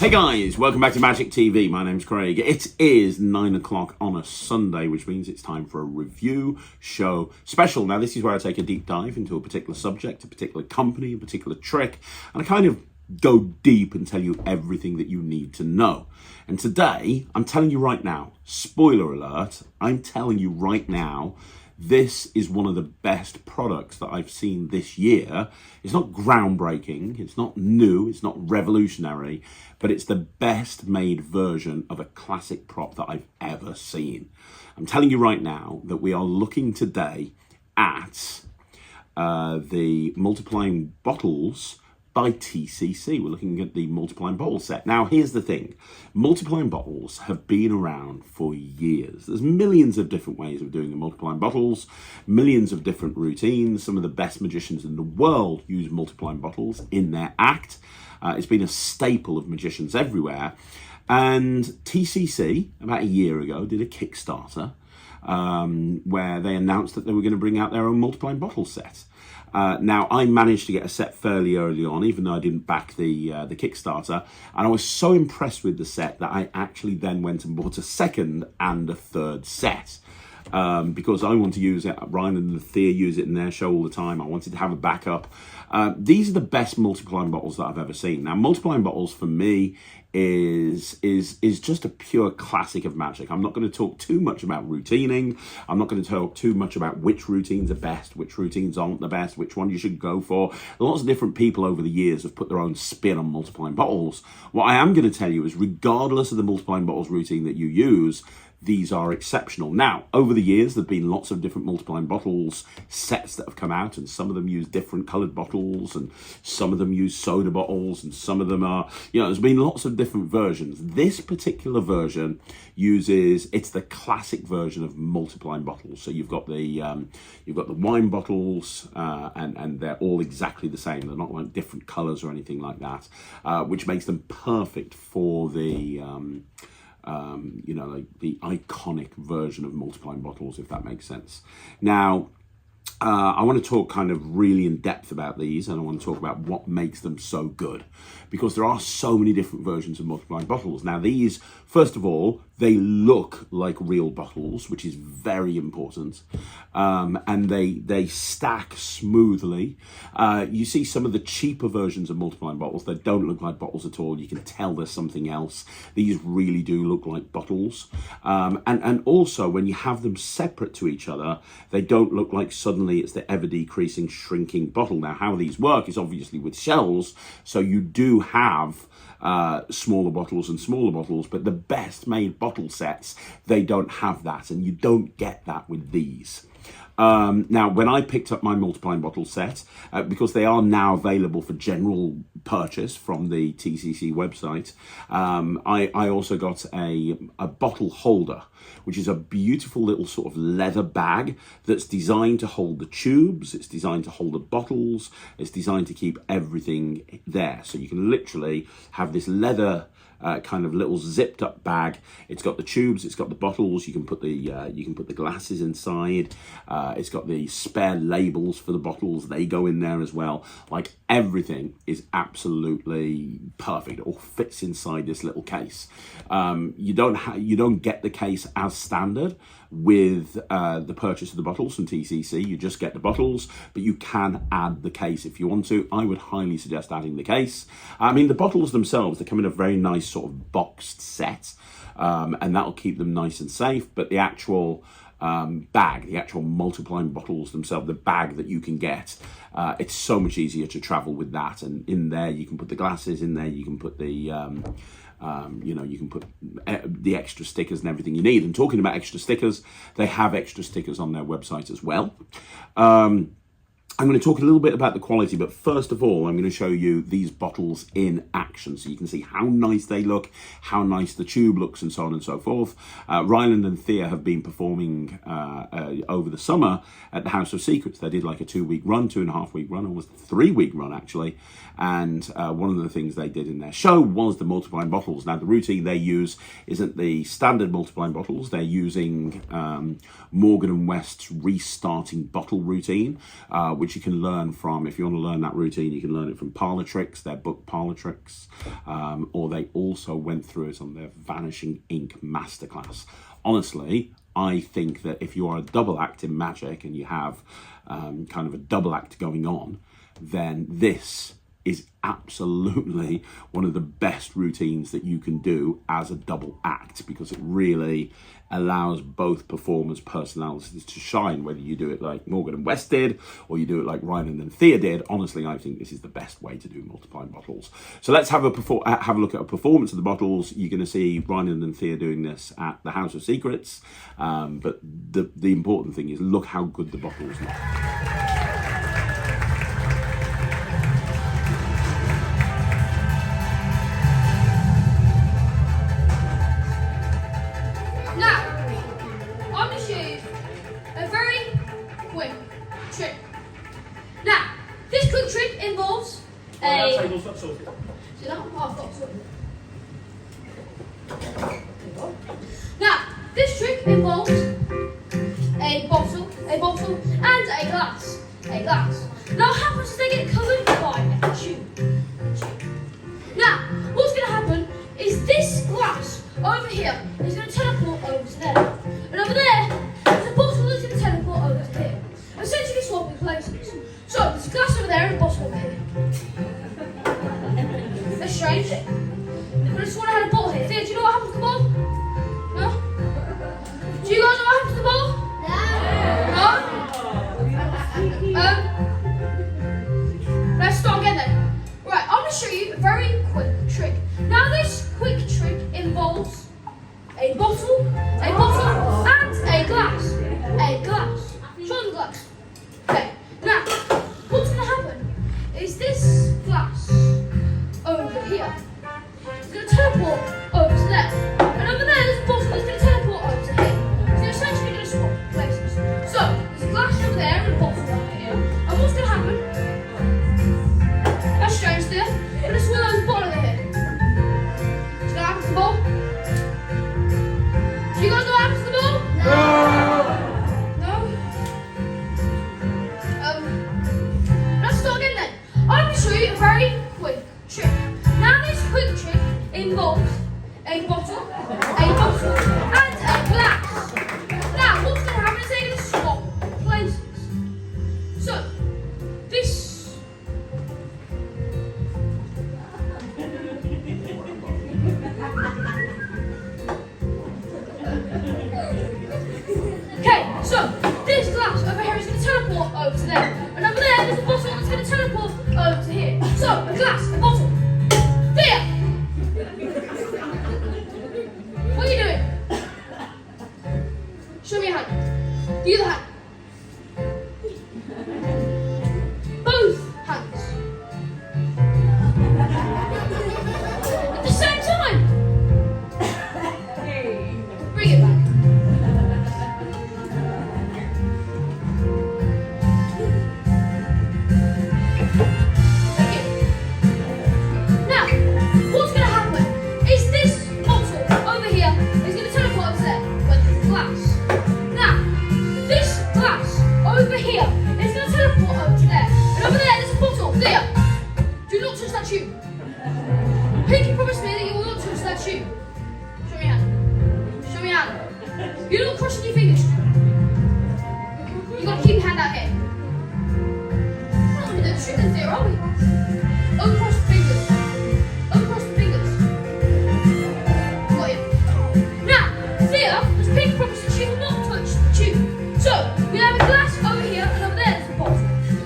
Hey guys, welcome back to Magic TV. My name's Craig. It is 9 o'clock on a Sunday, which means it's time for a review show special. Now, this is where I take a deep dive into a particular subject, a particular company, a particular trick, and I kind of go deep and tell you everything that you need to know. And today, I'm telling you right now, spoiler alert, I'm telling you right now, this is one of the best products that I've seen this year. It's not groundbreaking, it's not new, it's not revolutionary, but it's the best made version of a classic prop that I've ever seen. I'm telling you right now that we are looking today at the multiplying bottles by TCC. We're looking at the multiplying bottle set. Now, here's the thing. Multiplying bottles have been around for years. There's millions of different ways of doing the multiplying bottles, millions of different routines. Some of the best magicians in the world use multiplying bottles in their act. It's been a staple of magicians everywhere. And TCC, about a year ago, did a Kickstarter where they announced that they were going to bring out their own multiplying bottle set. Now, I managed to get a set fairly early on, even though I didn't back the Kickstarter, and I was so impressed with the set that I actually then went and bought a second and a third set. Because I want to use it. Ryland and Thea use it in their show all the time. I wanted to have a backup. These are the best multiplying bottles that I've ever seen. Now, multiplying bottles for me is just a pure classic of magic. I'm not going to talk too much about routining. I'm not going to talk too much about which routines are best, which routines aren't the best, which one you should go for. Lots of different people over the years have put their own spin on multiplying bottles. What I am going to tell you is, regardless of the multiplying bottles routine that you use, these are exceptional. Now, over the years, there have been lots of different multiplying bottles sets that have come out, and some of them use different colored bottles, and some of them use soda bottles, and some of them are, there's been lots of different versions. This particular version it's the classic version of multiplying bottles. So you've got the wine bottles, and they're all exactly the same. They're not like different colors or anything like that, which makes them perfect for the like the iconic version of multiplying bottles, if that makes sense. Now, I want to talk kind of really in depth about these, and I want to talk about what makes them so good, because there are so many different versions of multiplying bottles. Now, these, first of all, they look like real bottles, which is very important, and they stack smoothly. You see some of the cheaper versions of multiplying bottles that don't look like bottles at all. You can tell there's something else. These really do look like bottles, and also when you have them separate to each other, they don't look like suddenly it's the ever-decreasing, shrinking bottle. Now, how these work is obviously with shells, so you do have smaller bottles and smaller bottles, but the best made bottle sets, they don't have that, and you don't get that with these. Now, when I picked up my multiplying bottle set, because they are now available for general purchase from the TCC website, I also got a bottle holder, which is a beautiful little sort of leather bag that's designed to hold the tubes, it's designed to hold the bottles, it's designed to keep everything there. So you can literally have this leather kind of little zipped up bag. It's got the tubes, it's got the bottles, you can put the glasses inside, it's got the spare labels for the bottles, they go in there as well. Like, everything is absolutely perfect. It all fits inside this little case. You don't get the case as standard with the purchase of the bottles from TCC. You just get the bottles, but you can add the case if you want to. I would highly suggest adding the case. I mean, the bottles themselves, they come in a very nice sort of boxed set, and that'll keep them nice and safe, but the actual bag, the actual multiplying bottles themselves, the bag that you can get, it's so much easier to travel with that. And in there you can put the glasses, in there you can put the you can put the extra stickers and everything you need. And talking about extra stickers, they have extra stickers on their website as well. I'm going to talk a little bit about the quality, but first of all, I'm going to show you these bottles in action so you can see how nice they look, how nice the tube looks, and so on and so forth. Ryland and Thea have been performing over the summer at the House of Secrets. They did like a 2-week run, 2.5-week run, almost a 3-week run actually. And one of the things they did in their show was the multiplying bottles. Now, the routine they use isn't the standard multiplying bottles. They're using Morgan & West's restarting bottle routine, which you can learn from. If you want to learn that routine, you can learn it from Parlor Tricks, their book Parlor Tricks, or they also went through it on their Vanishing Ink Masterclass. Honestly, I think that if you are a double act in magic and you have kind of a double act going on, then this is absolutely one of the best routines that you can do as a double act, because it really allows both performers' personalities to shine, whether you do it like Morgan and West did or you do it like Ryland and Thea did. Honestly, I think this is the best way to do multiplying bottles. So let's have a look at a performance of the bottles. You're going to see Ryland and Thea doing this at the House of Secrets, but the important thing is look how good the bottles look. Now, this trick involves a bottle, and a glass. Now, what happens is they get covered by a tube. Now, what's going to happen is this glass over here is going to teleport over to there. And over there, there's a bottle that's going to teleport over to here. Essentially swapping places. So, there's a glass over there and a bottle over here. That's strange. But I just want to have a bottle here. Thea, do you know what happens to the ball? No? Do you guys know what happens to the ball? No? Let's start again then. Right, I'm going to show you a very quick trick. Now this quick trick involves a bottle, and a glass. Show the glass. Okay, now, what's going to happen is this glass over here is going to teleport over to there. And over there, there's a bottle that's going to teleport over to here. So you're essentially going to swap places. So, there's a glass over there and a bottle over here. And what's going to happen? That's strange there. We're going to swirl over the bottle over here. Do you know what happens to the ball? Do you guys know what happens to the ball? No? Let's start again then. I'm going to show you a very quick trick. Now this quick trick involves a bottle, and a glass. Now what's going to happen is they're going to swap places. So, this... Okay, so this glass over here is going to teleport over to there. And over there, there's a bottle that's going to teleport over to here. So, a glass, a bottle. There! What are you doing? Show me your hand. The other hand. Both hands. At the same time. Bring it back. Over here, it's going to teleport over to there. And over there, there's a bottle. There. Do not touch that tube. Pinky promised me that you will not touch that tube. Show me your hand. Show me your hand. You're not crossing your fingers. You've got to keep your hand out here. We're not going to do the trick in there, are we? Uncross the fingers. Uncross the fingers. Got you. Now, Thea has Pinky promised that she will not touch the tube. So, we have a glass over here and over there there's a bottle.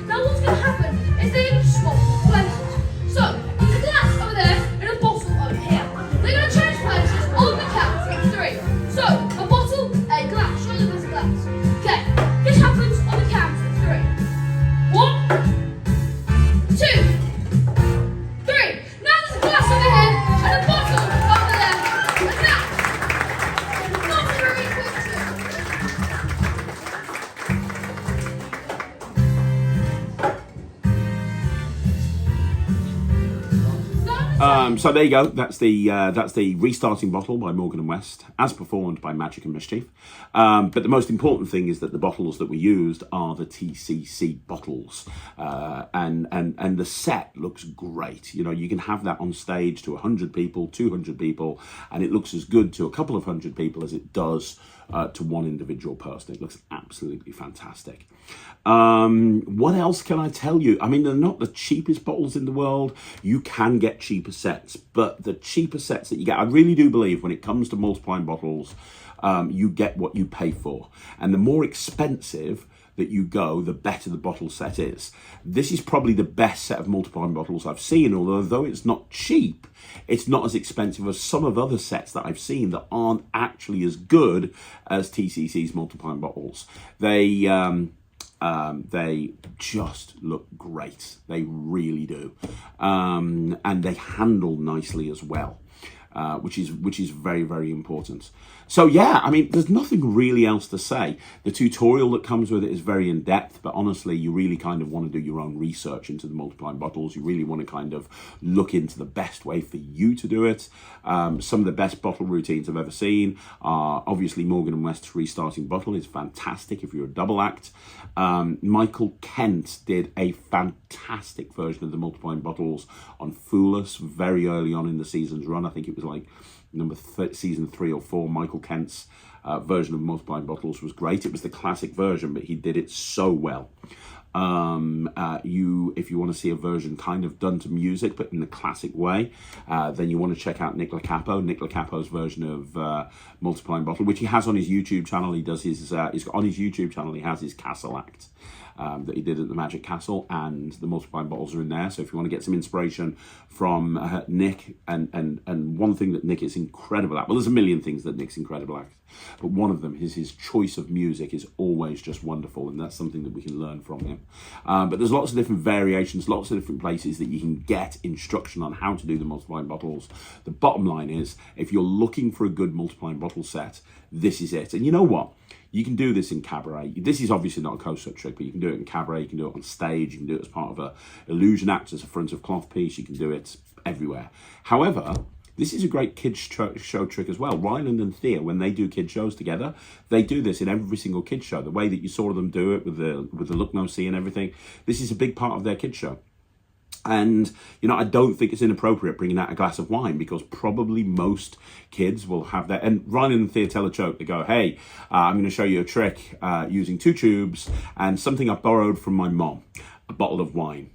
Now what's going to happen is they're going to swap places. So, there's a glass over there and a bottle over here. They're going to change places on the count of 3. So, a bottle, a glass. Show them there's a glass. Okay, this happens on the count of 3. 1, 2, So there you go. That's the restarting bottle by Morgan and West, as performed by Magic and Mischief. But the most important thing is that the bottles that we used are the TCC bottles, and the set looks great. You know, you can have that on stage to 100 people, 200 people, and it looks as good to a couple of hundred people as it does to one individual person. It looks absolutely fantastic. What else can I tell you? I mean, they're not the cheapest bottles in the world. You can get cheaper sets, but the cheaper sets that you get, I really do believe when it comes to multiplying bottles, you get what you pay for. And the more expensive that you go, the better the bottle set is. This is probably the best set of multiplying bottles I've seen, although it's not cheap, it's not as expensive as some of other sets that I've seen that aren't actually as good as TCC's multiplying bottles. They just look great. They really do. And they handle nicely as well. Which is very, very important. So yeah, I mean, there's nothing really else to say. The tutorial that comes with it is very in-depth, but honestly, you really kind of want to do your own research into the multiplying bottles. You really want to kind of look into the best way for you to do it. Some of the best bottle routines I've ever seen are obviously Morgan & West's restarting bottle is fantastic if you're a double act. Michael Kent did a fantastic version of the multiplying bottles on Fool Us very early on in the season's run. I think it was like season 3 or 4. Michael Kent's version of multiplying bottles was great. It was the classic version, but he did it so well. If you want to see a version kind of done to music, but in the classic way, then you want to check out Nick Lacapo's version of multiplying bottle, which he has on his YouTube channel. He does his on his YouTube channel. He has his Castle act that he did at the Magic Castle, and the multiplying bottles are in there. So if you want to get some inspiration from Nick, and one thing that Nick is incredible at, well, there's a million things that Nick's incredible at, but one of them is his choice of music is always just wonderful, and that's something that we can learn from him. But there's lots of different variations, lots of different places that you can get instruction on how to do the multiplying bottles. The bottom line is, if you're looking for a good multiplying bottle set, this is it. And you know what? You can do this in cabaret. This is obviously not a close-up trick, but you can do it in cabaret, you can do it on stage, you can do it as part of a illusion act, as a front of cloth piece, you can do it everywhere. However, this is a great kids show trick as well. Ryland and Thea, when they do kid shows together, they do this in every single kid show. The way that you saw them do it with the look, no, see and everything, this is a big part of their kid show. And, you know, I don't think it's inappropriate bringing out a glass of wine, because probably most kids will have that. And Ryland and Thea tell a joke. They go, hey, I'm going to show you a trick using 2 tubes and something I borrowed from my mom, a bottle of wine.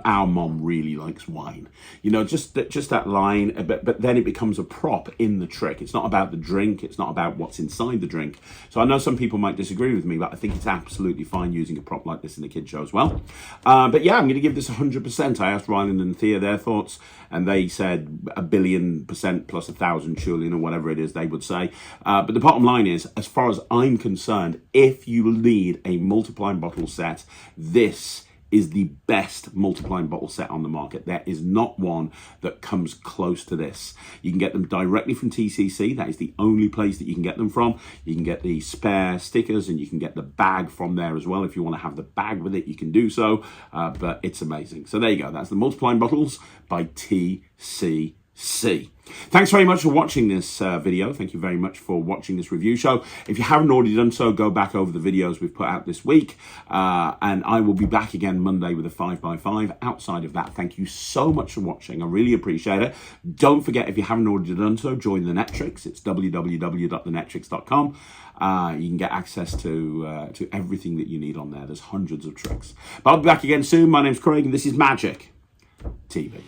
Our mom really likes wine. You know, just that line, but then it becomes a prop in the trick. It's not about the drink. It's not about what's inside the drink. So I know some people might disagree with me, but I think it's absolutely fine using a prop like this in the kid show as well. But yeah, I'm going to give this 100%. I asked Ryland and Thea their thoughts, and they said 1,000,000,000% plus 1,000 trillion or whatever it is they would say. But the bottom line is, as far as I'm concerned, if you need a multiplying bottle set, this is the best multiplying bottle set on the market. There is not one that comes close to this. You can get them directly from TCC. That is the only place that you can get them from. You can get the spare stickers, and you can get the bag from there as well. If you want to have the bag with it, you can do so, but it's amazing. So there you go. That's the multiplying bottles by TCC. Thanks very much for watching this video. Thank you very much for watching this review show. If you haven't already done so, go back over the videos we've put out this week, and I will be back again Monday with a 5x5. Outside of that, thank you so much for watching. I really appreciate it. Don't forget, if you haven't already done so, join the Netrix. It's www.thenetrix.com. You can get access to everything that you need on there. There's hundreds of tricks. But I'll be back again soon. My name's Craig, and this is Magic TV.